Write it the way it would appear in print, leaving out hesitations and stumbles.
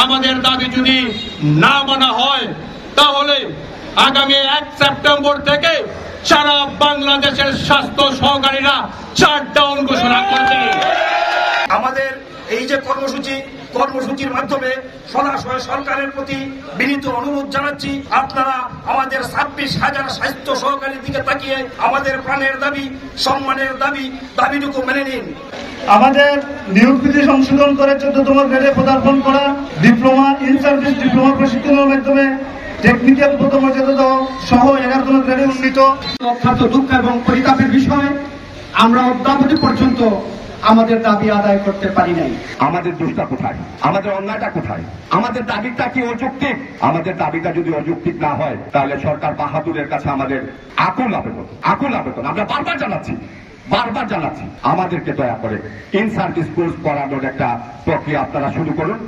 আমাদের দাবি যদি না মানা হয় তাহলে আগামী 1 সেপ্টেম্বর থেকে সারা বাংলাদেশের স্বাস্থ্য সহকারীরা শাটডাউন ঘোষণা করবে। আমাদের এই যে কর্মসূচির মাধ্যমে সরাসরি সরকারের প্রতি বিনীত অনুরোধ জানাচ্ছি, আপনারা আমাদের 26,000 স্বাস্থ্য সহকারীর দিকে তাকিয়ে আমাদের প্রাণের দাবি, সম্মানের দাবিটুকু মেনে নিন। আমাদের নিয়োগ বিধি সংশোধন করে 14তম গ্রেডে পদার্পণ করা, ডিপ্লোমা ইন সার্ভিস ডিপ্লোমা প্রশিক্ষণের মাধ্যমে টেকনিক্যাল পদমর্যাদা সহ 11তম গ্রেডে উন্নীত। অত্যন্ত দুঃখ এবং পরিতাপের বিষয়, আমরা অদ্যাবধি পর্যন্ত আমাদের দাবি আদায় করতে পারি নাই। আমাদের দোষটা কোথায়, আমাদের অন্যায়টা কোথায়, আমাদের দাবিটা কি অযৌক্তিক? আমাদের দাবিটা যদি অযৌক্তিক না হয় তাহলে সরকার বাহাদুরের কাছে আমাদের আকুল আবেদন আমরা বারবার জানাচ্ছি আমাদেরকে দয়া করে ইন সার্ভিস কোর্স করানোর একটা প্রক্রিয়া আপনারা শুরু করুন।